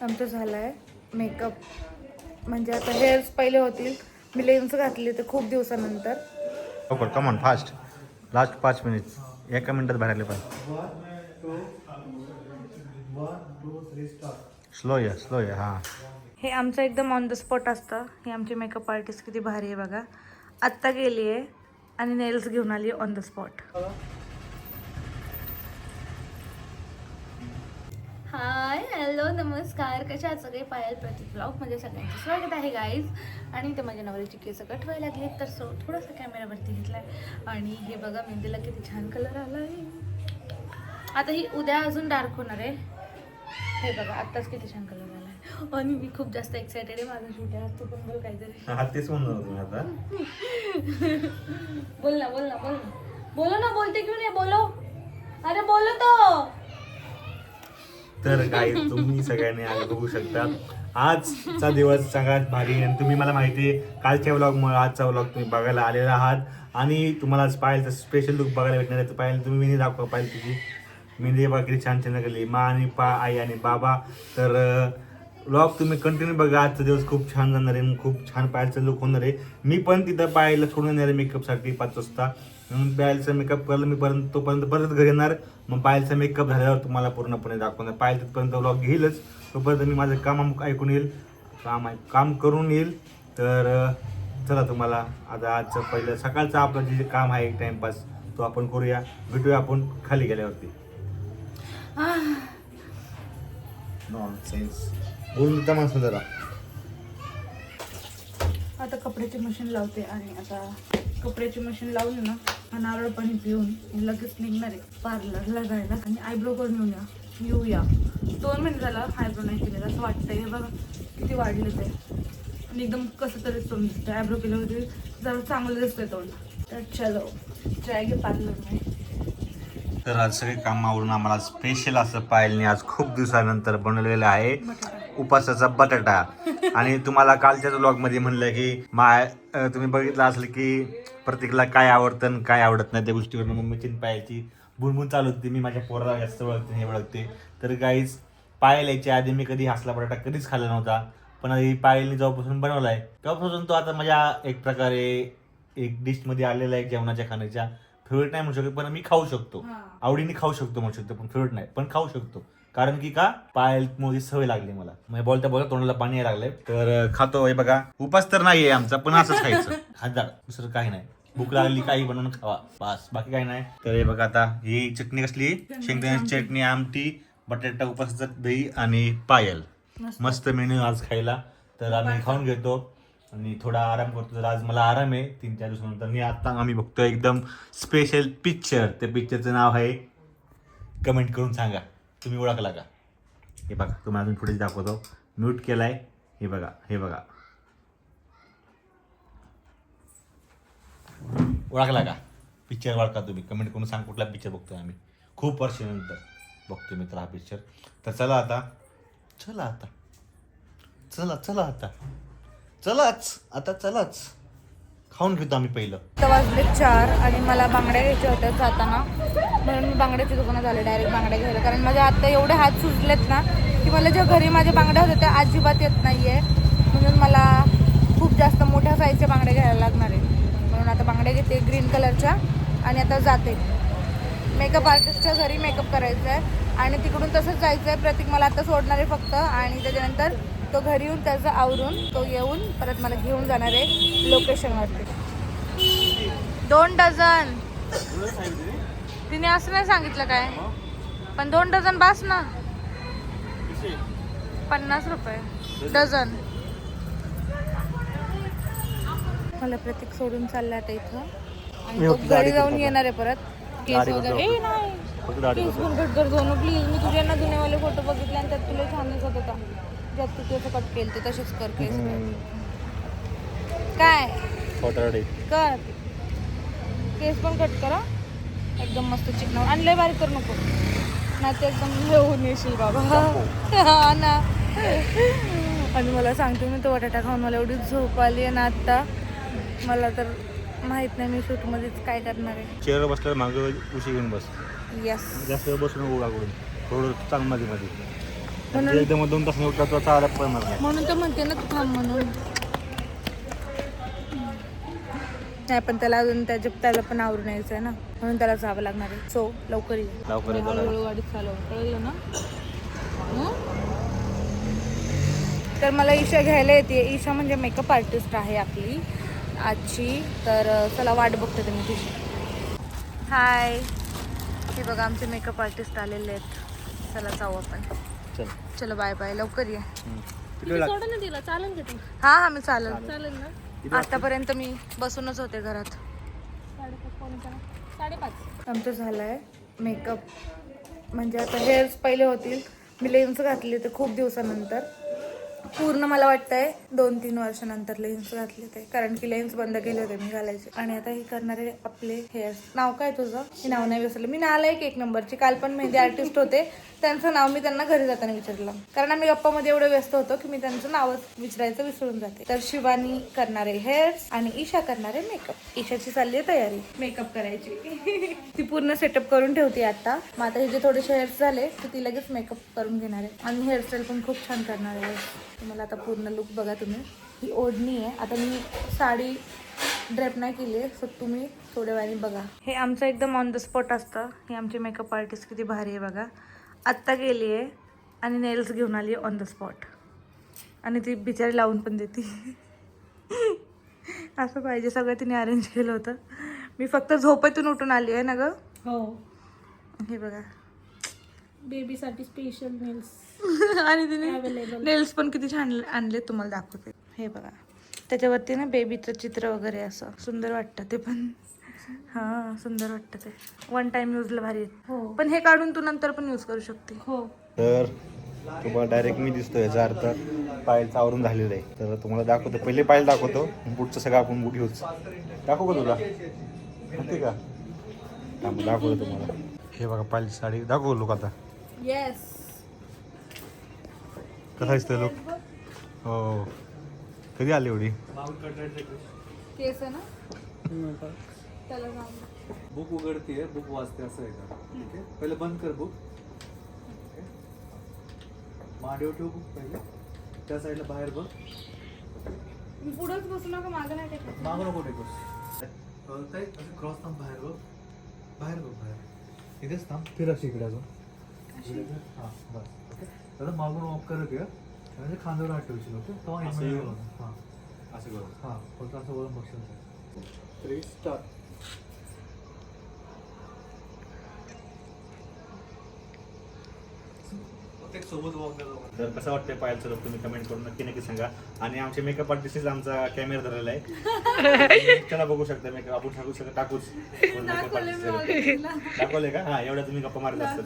आमचं झालं आहे मेकअप. म्हणजे आता हेअर्स पहिले होतील. मी लेन्स घातली तर खूप दिवसानंतर. Okay come on fast. Last 5 minutes. 1 मिनिटात बाहेर पाहिजे. स्लो या हां. हे आमचं एकदम ऑन द स्पॉट असतं. हे आमची मेकअप आर्टिस्ट किती भारी आहे बघा. आत्ता गेली आहे आणि नेल्स घेऊन आली on the spot. Hi hello नमस्कार, कशा आहात सगळे? पायल प्रतीक ब्लॉगमध्ये सगळ्यांचं स्वागत आहे गाईज. आणि ते माझ्या नवऱ्याची केस कटवायला लागले तर थोडासा कॅमेरावरती घेतलाय. आणि हे बघा मेहंदीला किती छान कलर आला आहे. आता ही उद्या अजून डार्क होणार आहे. हे बघा आत्ताच किती छान कलर आला आहे. आणि मी खूप जास्त एक्सायटेड आहे. माझा शूट आहे आज. तू पण बोल काहीतरी. हा तेच म्हणणार होतो मी आता. बोल ना बोल ना बोल ना बोलो ना. बोलते क्यों नाही? बोलो. अरे बोलो तो. तर काही तुम्ही सगळ्यांनी आज बघू शकता आजचा दिवस सगळ्यात भारी. आणि तुम्ही मला माहिती आहे कालच्या व्लॉगमुळे आजचा व्लॉग तुम्ही बघायला आलेला आहात. आणि तुम्हाला आज पाहिलं स्पेशल लुक बघायला भेटणार आहे. तर पाहिलं तुम्ही मेहंदी दाखवा. पाहिलं तुझी मेहंदी बघा किती छान छान केली मा आणि आई आणि बाबा. तर व्लॉग तुम्ही कंटिन्यू बघा. आजचा दिवस खूप छान जाणार आहे. खूप छान पायलचा लुक होणार आहे. मी पण तिथं पायला सोडून येणार आहे मेकअपसाठी 5 वाजता. म्हणून पायलचा मेकअप करला मी तोपर्यंत परत घरी येणार. मग पायलचा मेकअप झाल्यावर तुम्हाला पूर्णपणे दाखवणार. पायल तिथपर्यंत व्लॉग घेईलच. तोपर्यंत मी माझं काम ऐकून येईल. काम करून येईल. तर चला तुम्हाला आता आजचं पहिलं सकाळचं आपलं जे काम आहे टाइमपास तो आपण करूया. भेटूया आपण खाली गेल्यावरती. नॉनसेन्स बोलून देता माणसं जरा. आता कपड्याची मशीन लावते. आणि आता कपड्याची मशीन लावली ना नारळ पाणी पिऊन लगेच निघणार आहे पार्लरला जायला. आणि आयब्रो करून येऊया. 2 महिने झाला आयब्रो नाही केलेला असं वाटतंय. हे बघा किती वाढलं ते. आणि एकदम कसं तरी तोंड दिसतं. आयब्रो केल्यावरती जरा चांगलं दिसतंय तोंड. तर चलो जायगे पार्लर नाही. तर आज सगळे कामावरून आम्हाला स्पेशल असं पायलने आज खूप दिवसानंतर बनवलेलं आहे उपासाचा बटाटा. आणि तुम्हाला कालच्याच व्लॉगमध्ये म्हणलं की तुम्ही बघितलं असेल की प्रत्येकाला काय आवडतं आणि काय आवडत नाही त्या गोष्टीवर मम्मीची पायाची बुणबुण चालू होती. मी माझ्या पोराला जास्त ओळखते हे ओळखते. तर गाईज पायल यायच्या आधी मी कधी हसला बटाटा कधीच खाल्ला नव्हता. पण ही पायलने जेव्हापासून बनवला आहे तेव्हापासून तो आता माझ्या एक प्रकारे एक डिशमध्ये आलेला आहे जेवणाच्या खाण्याच्या. फेवरेट नाही म्हणू शकत पण मी खाऊ शकतो. आवडीने खाऊ शकतो म्हणू शकतो पण फेवरेट नाही पण खाऊ शकतो. कारण की का पायल मुळे सवय लागली मला. म्हणजे बोलता बोलता तोंडाला पाणी यायला लागलंय. तर खातो. हे बघा उपास तर नाहीये आमचा पण असंच खायचं. हजार दुसरं काही नाही. भूक लागली काही बनवून खावा बस बाकी काही नाही. तर हे बघा आता ही चटणी कसली शेंगदाण्याची चटणी आमटी बटाटा उपासाचं दही आणि पायल मस्त मेन्यू आज खायला. तर आम्ही खाऊन घेतो आणि थोडा आराम करतो. तर आज मला आराम आहे 3-4 दिवसानंतर. मी आता आम्ही बघतो एकदम स्पेशल पिक्चर. त्या पिक्चरचं नाव आहे कमेंट करून सांगा तुम्ही ओळखला का. हे बघा तुम्हाला अजून पुढे दाखवतो. म्यूट केलाय. हे बघा हे बघा ओळखला का पिक्चर. ओळखा तुम्ही कमेंट करून सांग कुठला पिक्चर बघतोय आम्ही. खूप वर्षानंतर बघतोय मित्र हा पिक्चर. तर चला आता चलाच खाऊन घेतो आम्ही पहिलं. आता वाजले 4 आणि मला बांगड्या घ्यायच्या होत्या जाताना. म्हणून मी बांगड्याच्या दुकानात आले डायरेक्ट बांगड्या घ्यायला. कारण माझ्या आता एवढे हात सुजलेत ना की मला ज्या घरी माझ्या बांगड्या होत्या त्या अजिबात येत नाही आहे. म्हणून मला खूप जास्त मोठ्या साईजच्या बांगड्या घ्यायला लागणार आहे. म्हणून आता बांगड्या घेते ग्रीन कलरच्या. आणि आता जाते मेकअप आर्टिस्टच्या घरी मेकअप करायचा आहे. आणि तिकडून तसंच जायचं आहे. प्रतीक मला आता सोडणार आहे फक्त. आणि त्याच्यानंतर तो घरी येऊन त्याचं आवरून तो येऊन परत मला घेऊन जाणार आहे लोकेशनवरती. 2 डझन तिने असं नाही सांगितलं काय पण 2 डझन बास ना. 50 रुपये डझन. मला प्रतीक सोडून चालला आता इथं. आणि तो घरी जाऊन येणार आहे परत. केस वगैरे नाही केस पण कट कर दोन प्लीज. मी तुझ्या ना जुनेवाले फोटो बघितले आणि त्यात तुला छान दिसत होता. ज्यात तू केस कट केलं ते तसेच कर केस. काय कर केस पण कट करा एकदम मस्त चिकनावर. आणि लय बारीक करू नको नाही ते एकदम होऊन येशील बाबा. हा ना. आणि मला सांगते मी तो बटाटा खाऊन मला एवढी झोप आली आहे ना आत्ता. मला तर माहित नाही मी शूटमध्येच काय करणार आहे. चेअरवर बसल्यावर मागं उशी घेऊन बस. यस जास्त वेळ बसून नको लागून थोडं चांगलं मध्ये म्हणून एकदम 2 तास उठला तर चालायला पण नाही. म्हणून तर म्हणते ना तू थांब म्हणून. नाही पण त्याला अजून त्याला पण आवरून यायचं आहे ना, म्हणून त्याला जावं लागणार आहे. सो लवकर ये. लवकर ये, हळूहळू गाडीत चालव, कळलं ना? तर मला ईशा घ्यायला येते. ईशा म्हणजे मेकअप आर्टिस्ट आहे आपली आजची. तर चला वाट बघते तुम्ही तिची. हाय, हे बघा आमचे मेकअप आर्टिस्ट आलेले आहेत. चला जाऊ आपण. चल चलो बाय बाय, लवकर ये. सोडा ना तिला, चालेल का ती? हा मी चालेल. चालेल ना. आतापर्यंत मी बसूनच होते घरात. 5:30. आमचं झालं आहे मेकअप. म्हणजे आता हेअर्स पहिले होतील. मी लेन्स घातली ते खूप दिवसानंतर, पूर्ण मला वाटतंय 2-3 वर्षानंतर लेन्स घातले ते, कारण की लेन्स बंद केले होते मी घालायचे. आणि आता हे करणारे आपले हेअर्स. नाव काय तुझं? मी नाव नाही विसरलं. मी नालायक 1 नंबरची. काल पण मेहंदी आर्टिस्ट होते, त्यांचं नाव मी त्यांना घरी जाताना विचारलं, कारण आम्ही गप्पामध्ये एवढं व्यस्त होतो की मी त्यांचं नावच विचारायचं विसरून जाते. तर शिवानी करणारे हेअर्स आणि ईशा करणारे मेकअप. ईशाची चालली आहे तयारी मेकअप करायची. ती पूर्ण सेटअप करून ठेवते आता. मग आता हे जे थोडेसे हेअर्स झाले तर ती लगेच मेकअप करून घेणार आहे. आणि हेअरस्टाईल पण खूप छान करणार आहे. तुम्हाला आता पूर्ण लुक बघा तुम्ही. ही ओढणी आहे. आता मी साडी ड्रेप नाही केली आहे, सो तुम्ही थोड्या वेळाने बघा. हे आमचं एकदम ऑन द स्पॉट असतं. हे आमची मेकअप आर्टिस्ट किती भारी आहे बघा. आत्ता गेली आहे आणि नेल्स घेऊन आली आहे ऑन द स्पॉट. आणि ती बिचारी लावून पण देते. असं पाहिजे, सगळं तिने अरेंज केलं होतं. मी फक्त झोपेतून उठून आली आहे ना गं. हो, हे बघा बेबीसाठी स्पेशल नेल्स. आणि तिने अवेलेबल. नेल्स पण किती छान आणले, तुम्हाला दाखवते. हे बघा, त्याच्यावरती ना बेबीचं चित्र वगैरे असं सुंदर वाटतं ते पण. हां सुंदर वाटतं ते. 1 टाइम यूजला भारी आहे. हो पण हे काढून तू नंतर पण यूज करू शकते. हो. तर तुम्हाला डायरेक्ट मी दिसतोय, याचा अर्थ पायलचं आवरून झालेलं आहे. तर तुम्हाला दाखवतो, पहिले पायल दाखवतो, बुटचं सगळं आपण बुट घेऊच. दाखवू का तुला? माहिती का? दाखवतो तुम्हाला. हे बघा पायलची साडी दाखवू लोक आता. येस. कसा दिसतोय लोक? हो. कधी आली एवढी? केस आहे ना त्याला जाऊन. बुक उघडतीये, बुक वाचते, असं आहे का? ठीक आहे, पहिले बंद कर बुक. मांडीवर ठेव बुक पहिले. त्या साईडला बाहेर बघ. मी पुढंच बसू नका, मागं नाही टेकायचं. मागं नको टेकूस. ताई असं क्रॉस थांब, बाहेर बघ. बाहेर बघ, बाहेर. इथेच थांब, फिर अशी इकडे अजून. हां बस. ओके, आता मागून ऑफ करत घ्या. म्हणजे खांद्यावर हात ठेवशील. ओके, तेव्हा असं इकडे येऊन? हां असं करू. हां, फक्त असं वरून बघशील. 3 स्टार्ट. तर कसं वाटतंय पायलचं लोक तुम्ही कमेंट करून नक्की सांगा. आणि आमचे मेकअप आर्टिस्ट आमचा कॅमेरा धरलेला आहे. त्याला बघू शकता मेकअप आपण टाकू शकतो, टाकूच दाखवले का? हा, एवढ्या तुम्ही गप्पा मारत असतात.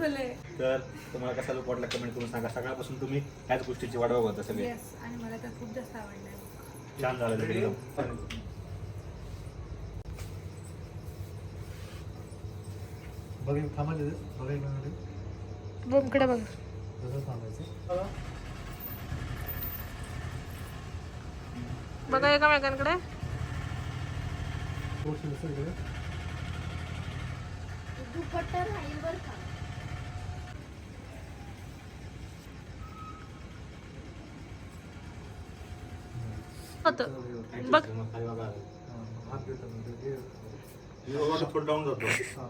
तर तुम्हाला कसा लुक वाटला कमेंट करून सांगा. सगळ्यापासून तुम्ही ह्याच गोष्टीची वाट बघत होता सगळे. येस. आणि मला तर खूप जास्त आवडलं. छान झालं ते एकदम. बघ थांबा तिथे, बघायला बघकडे बघ. तसं थांबायचं. बघा एकामेकांकडे. दुपट्टा राहील बरं का. बघ हात घेतो म्हणजे थोडं डाऊन जातो. हां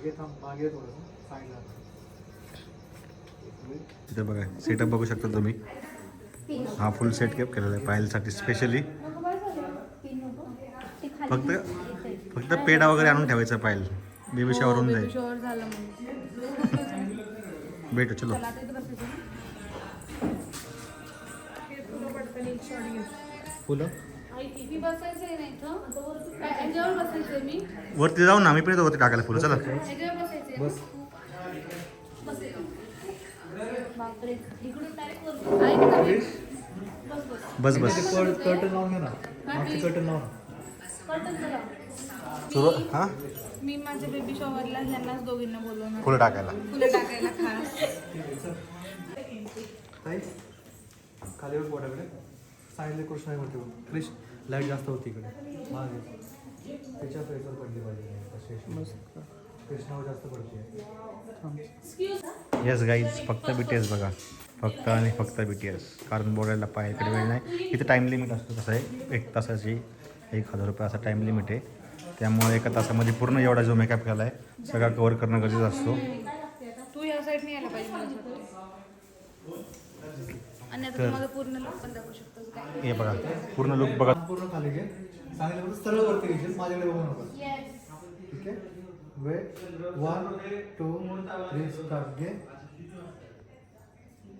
घे, थांब मागे थोडंसं साईडला. तिथे बघा सेटअप बघू शकता तुम्ही. हा फुल सेट केलेला आहे पायलसाठी स्पेशली. फक्त पेढा वगैरे आणून ठेवायचा पायल. बेबी शॉवरून जाईल. शॉवर झालं मग. भेटू चलो. फुलं मी बसायचंय नाही इथं. याच्यावर बसायचंय मी. वरती जाऊ ना, मी पण येतो वरती टाकायला फुलं. चला याच्यावर बसायचंय. बस. बापरे, इकडून डायरेक्ट वर. ऐक ना. बस बस. कर्टन लावून घे ना, मागची कर्टन लावून. कर्टन करा. सुरुवात हां मी माझ्या बेबी शॉवरला ह्यांनाच दोघींना बोलवणार. फुलं टाकायला. फुलं टाकायला खास. ताई खाली बघ बोटाकडे. साईडला कृष्ण आहे वरती बघ. कृष्ण लाईट जास्त होती इकडे मागे. त्याच्या फेसवर पडली पाहिजे. कृष्णावर जास्त पडते. एक्सक्यूज. येस गाईज फक्त BTS बघा, फक्त आणि फक्त BTS. कारण बोलायला पायाकडे वेळ नाही. इथे टाईम लिमिट असतो. कसं आहे 1 तासाची 1000 रुपये असा टाईम लिमिट आहे. त्यामुळे 1 तासामध्ये पूर्ण एवढा जो मेकअप केला आहे सगळा कवर करणं गरजेचं असतो. तू या साईडने यायला पाहिजे मला असं वाटतं. आणि आता तुम्हाला पूर्ण लुक पण दाखवू शकतो काय. हे बघा पूर्ण लुक बघा. पूर्ण खाली घे. सांगितलं सरळ वरती घेशील, माझ्याकडे बघू नको. ठीक आहे. वेट 1 2 3 स्टार्ट घे.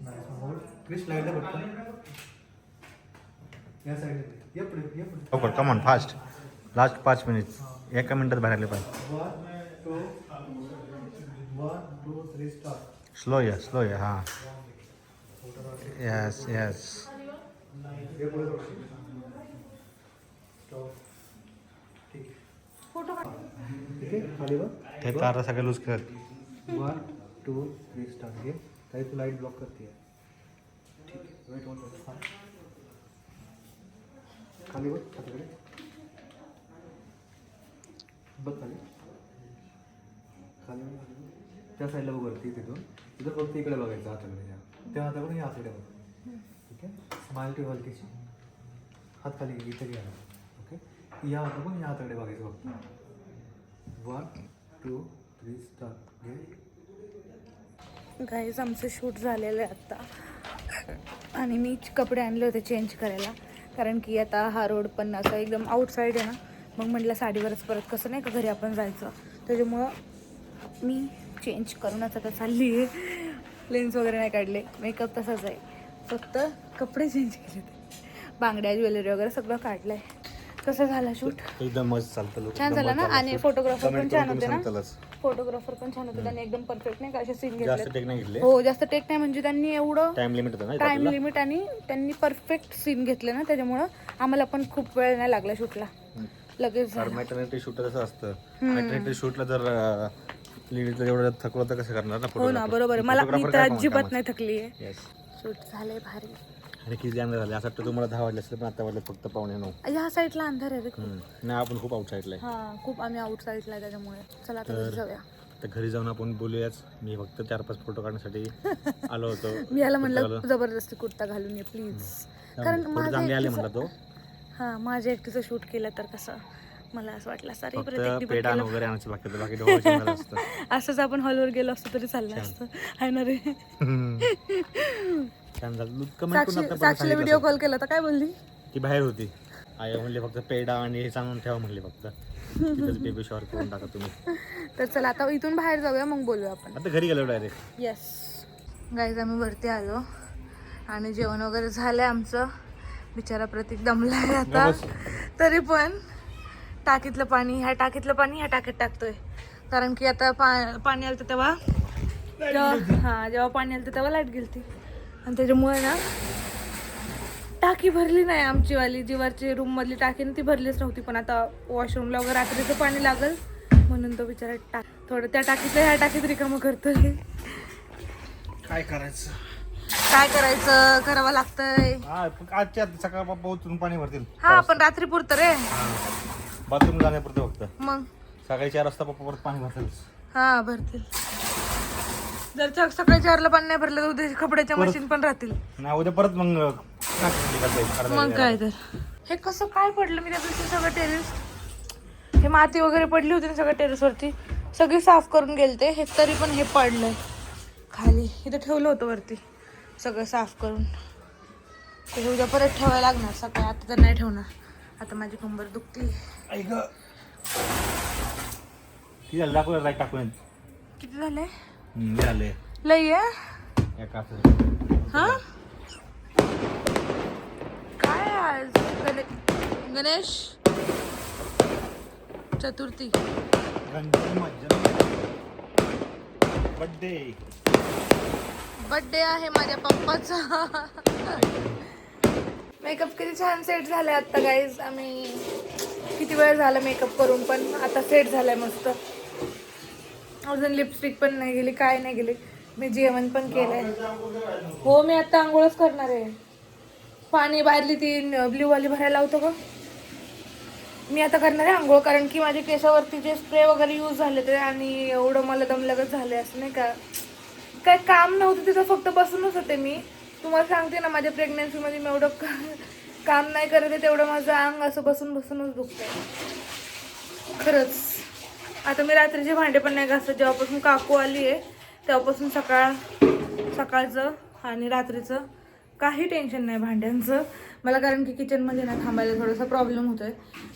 नाईस मोड. क्रिश लाईटला पटकन या साईडला ये पुढे ये पुढे. लवकर come on fast. Last 5 minute 1 मिनिटात बाहेर आले पाहिजे. 1 2 3 स्टार्ट. स्लो या हां. येस ये पुढे थोडीशी. स्टॉप. ठीक फोटो काढ. ठीक आहे. खाली बघ. हे तारा सगळे लूज करत. 1 2 3 स्टार्ट घे. काही तू लाईट ब्लॉक करते. ठीक आहे. Wait 1 minute. खाली बघ. हाताकडे बघ. खाली खाली त्या साईडला बघ वरती. तिथं फक्त इकडे बघायचं हाताकडे. त्या हाताकडून या हाताकडे बघ. ठीक आहे. स्माइल टू हलकीशी. हात खाली इथे घ्या. ओके. या हाताकडून या हाताकडे बघायचं फक्त. 1 2 3 स्टार्ट घे. गाईज आमचं शूट झालेलं आहे आत्ता. आणि मी कपडे आणले होते चेंज करायला. कारण की आता हा रोड पण असं एकदम आउटसाईड आहे ना. मग म्हटलं साडीवरच परत कसं नाही का घरी आपण जायचं. त्याच्यामुळं मी चेंज करूनच आता चालली आहे. लेन्स वगैरे नाही काढले. मेकअप तसाच आहे. फक्त कपडे चेंज केले ते. बांगड्या ज्वेलरी वगैरे सगळं काढलं आहे. कसं झाला शूट? एकदम मस्त चालतं लोक. छान झाला ना. आणि फोटोग्राफर पण छान होते ना. फोटोग्राफर पण छान होते. त्यांनी एकदम परफेक्ट नाही का असे सीन जास्त घेतले. टेक नाही घेतले. हो जास्त टेक नाही म्हणजे त्यांनी एवढं टाइम लिमिट होतं ना टाइम लिमिट आणि त्यांनी परफेक्ट सीन घेतले ना. त्याच्यामुळं आम्हाला पण खूप वेळ नाही लागला शूटला. लगेच झालं. मॅटर्निटी शूट तसं असतं. मॅटर्निटी शूटला जर लेडीजला एवढं थकलं तर कसं करणार ना. हो ना बरोबर आहे. मला मी तर अजिबात नाही थकली आहे. येस. शूट झालंय भारी. आणि किती अंधार झाले असं वाटतं तुम्हाला 10 वाजले असेल पण आता वाजले फक्त 8:45. ह्या साईडला अंधार आहे रे खूप. नाही आपण खूप आउट साईडला आहे. हा खूप आम्ही आउट साईडला आहे त्याच्यामुळे. चला आता घरी जाऊया. तर घरी जाऊन आपण बोलूयाच. मी फक्त 4-5 फोटो काढण्यासाठी आलो होतो. मी याला म्हणलं जबरदस्ती कुर्ता घालून ये प्लीज. कारण चांगले आले म्हणला तो. हा माझ्या एकटीचं शूट केलं तर कसं मला असं वाटलं सारे फक्त पेडा वगैरे आणायचं बाकी होतं. बाकी डोळ्याचं असतं. असंच आपण हॉलवर गेलो असतो तरी चाललं असतं आहे ना रे. छान झालं. कमेंट करून साक्षीला व्हिडिओ कॉल केला तर काय बोलली? ती बाहेर होती. आई म्हणले फक्त पेडा आणि हे सांगून ठेवा म्हणले फक्त. तिथंच बेबी शॉवर करून टाका तुम्ही. तर चला आता इथून बाहेर जाऊया मग बोलूया आपण. आता घरी गेलो डायरेक्ट. येस गाईज आम्ही वरती आलो आणि जेवण वगैरे झालंय आमचं. बिचारा प्रतीक दमलाय आता. तरी पण टाकीतलं पाणी ह्या टाकीत टाकतोय. कारण की आता पाणी आलं तेव्हा जेव्हा पाणी आलं तेव्हा लाईट गेलती. आणि त्याच्यामुळे ना टाकी भरली नाही आमची वाली. जीवरची रूम मधली टाकी ती भरलीच नव्हती. पण आता वॉशरूमला वगैरे रात्रीचं पाणी लागल म्हणून तो बिचारा थोडं त्या टाकीतलं ह्या टाकीत रिकामं करतोय. काय करायचं करावं लागतंय. आजच्या सकाळ उचलून पाणी भरतील. हा पण रात्री पुरतं रे. बाथरूम जाण्यापुरतं फक्त. मग सकाळी 4 वाजता पप्पा परत पाणी भरतील. हा भरतील. जर सकाळी 4ला पाणी नाही भरलं तर उद्या कपड्याच्या मशीन पण राहतील. नाही उद्या परत मग काय तर हे कसं काय पडलं. मी त्या दिवशी सगळं टेरेस हे माती वगैरे पडली होती ना सगळं टेरेसवरती. सगळी साफ करून गेलते हे तरी पण हे पडलंय खाली. इथं ठेवलं होतं वरती सगळं साफ करून. ते उद्या परत ठेवायला लागणार सकाळी. आता तर नाही ठेवणार. आता माझी कंबर दुखती. टाकून किती झाले? झाले लई आहे. हा काय आज गणेश चतुर्थी. बर्थडे आहे माझ्या पप्पाचा. मेकअप किती छान सेट झालाय आता गाईज. आम्ही किती वेळ झाला मेकअप करून पण आता सेट झालाय मस्त. अजून लिपस्टिक पण नाही गेली काय नाही गेली. मी जेवण पण केलंय. हो मी आता आंघोळच करणार आहे. पाणी बाहेरली ती ब्ल्यू वाली भरायला लावतो का मी आता करणार आहे आंघोळ. कारण की माझ्या केसावरती जे स्प्रे वगैरे यूज झाले ते आणि एवढं मला दमलगत झाले असं नाही का. काय काम नव्हतं तिथं, फक्त बसूनच होते मी. तुम्हाला सांगते ना, माझ्या प्रेग्नन्सीमध्ये मी एवढं काम नाही करत आहे, तेवढं माझं अंग असं बसून बसूनच दुखतंय खरंच. आता मी रात्रीचे भांडे पण नाही घासत. जेव्हापासून काकू आली आहे तेव्हापासून सकाळचं आणि रात्रीचं काही टेन्शन नाही भांड्यांचं मला, कारण की किचनमध्ये ना थांबायला थोडासा प्रॉब्लेम होतोय.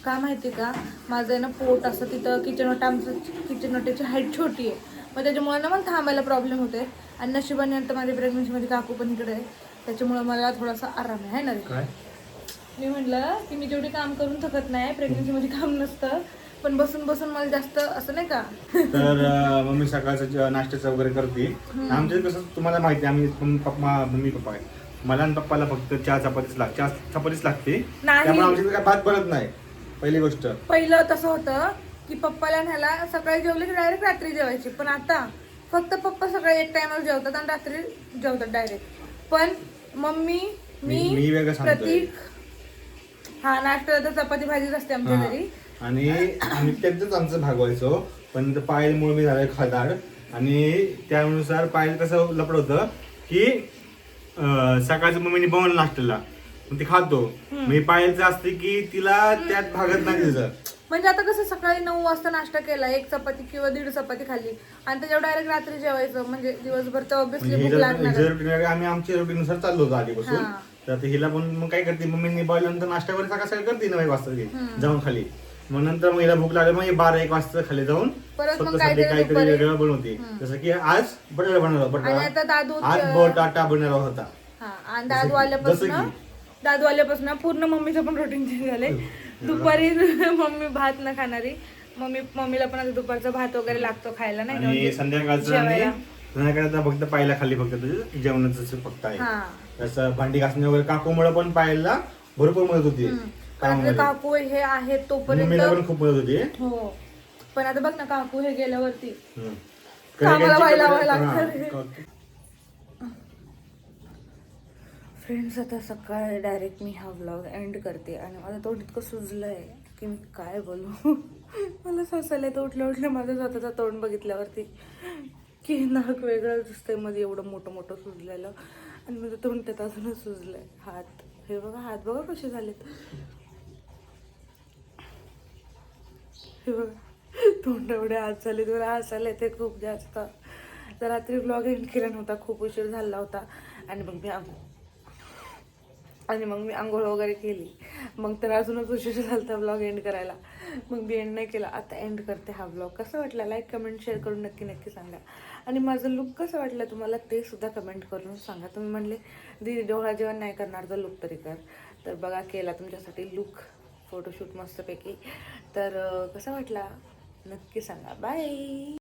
का माहिती का, माझं आहे ना पोट असं तिथं किचन वाट्याची हाईट छोटी आहे, मग त्याच्यामुळे ना मला थांबायला प्रॉब्लेम होतोय. आणि नशिबाने आता माझ्या प्रेग्नन्सीमध्ये काकू पण इकडे आहे, त्याच्यामुळे मला थोडासा आराम आहे ना रे. काय मी म्हटलं की मी जेवढी काम करून थकत नाही, प्रेग्नन्सीमध्ये काम नसतं, पण बसून बसून मला जास्त असं नाही का. तर मम्मी सकाळचं नाश्त्याचं वगैरे करते. आमच्या कसं तुम्हाला माहिती आहे, आम्ही मम्मी पप्पा आहे, मला आणि पप्पाला फक्त चहा चपातीच लागते. नाही. त्यामुळे आमच्या काय भात बनत नाही. पहिली गोष्ट, पहिलं तसं होतं की पप्पाला न्यायला सकाळी जेवले की डायरेक्ट रात्री जेवायचे, पण आता फक्त पप्पा सकाळी एक टायमाला जेवतात आणि रात्री जेवतात डायरेक्ट. पण मम्मी, मी वेगळं सांगतोय. प्रतीक, हा नाश्त्याला तर चपाती भाजीच असते आमच्या घरी. आणि आम्ही त्यातच आमचं भागवायचो, पण पायलमुळे मी झालोय खादाड. आणि त्यानुसार पायल कसं लपड होतं की सकाळचं मम्मीने बनवलं नाश्त्याला, मग ती खातो. मी पायलचं असते की तिला त्यात भागत नाही तिचं. म्हणजे आता कसं सकाळी 9 वाजता नाश्ता केला, 1 चपाती किंवा 1.5 चपाती खाल्ली आणि त्याच्यावर डायरेक्ट रात्री जेवायचं, म्हणजे दिवसभर तर ऑब्विसली भूक लागणार. आम्ही आमच्या रुटीनुसार चाललो होतो आधीपासून. हा. तर आता हिला पण मग काय करते, मम्मीने बनवल्यानंतर नाश्ता वगैरे सकाळ करते 9 वाजता जाऊन खाली. मग नंतर मग हिला भूक लागली, मग 12-1 वाजता खाली जाऊन परत मग स्वतःसाठी काहीतरी दुपारी- वेगळं बनवते. जसं की आज बटाटा बनवला, आणि आता आज बटाटा बनवला होता. हा, आणि दादू आल्यापासून पूर्ण मम्मीचं पण रुटीन चेंज झालंय. दुपारी मम्मी भात न खाणारी, मम्मीला पण आता दुपारचा भात वगैरे लागतो खायला, नाही का, आणि म्हणजे संध्याकाळचं जेवायला. संध्याकाळचं फक्त पायला खाली फक्त तुझं जेवणाचं फक्त आहे. हा. तसं भांडी घासणे वगैरे काकूमुळे पण पायला भरपूर मदत होती. कारण कामामध्ये. काकू हे आहेत तोपर्यंत मम्मीला पण खूप मदत होती. हो, पण आता बघ ना काकू हे गेल्यावरती हम्म. कामाला व्हायला हा, लागतं. फ्रेंड्स, आता सकाळ डायरेक्ट मी हा व्लॉग एंड करते आणि माझं तोंड इतकं सुजलंय की मी काय बोलू. मला ससायला तर उठल्या माझं स्वतःचं तोंड बघितल्यावरती की नाक वेगळं दिसतंय मध्ये, एवढं मोठं सुजलेलं, आणि माझं तोंड त्यात अजूनच सुजलंय. हात हे बघा, हात बघा कसे झालेत, हे बघा तोंड एवढे हात झाले, तुला हसायला ते खूप जास्त. तर रात्री व्लॉग एंड केला नव्हता, खूप उशीर झाला होता. आणि मग मी आंघोळ वगैरे केली, मग तर अजूनच उशीर झाला व्लॉग एंड करायला. मग मी एंड नाही केला, आता एंड करते हा व्लॉग. कसं वाटला लाईक कमेंट शेअर करून नक्की सांगा. आणि माझं लुक कसं वाटलं तुम्हाला ते सुद्धा कमेंट करून सांगा. तुम्ही म्हणले दीदी डोळा जेवण नाही करणार तर लुक तरी कर, तर बघा केला तुमच्यासाठी लुक, फोटोशूट मस्तपैकी. तर कसा वाटला नक्की सांगा. बाय.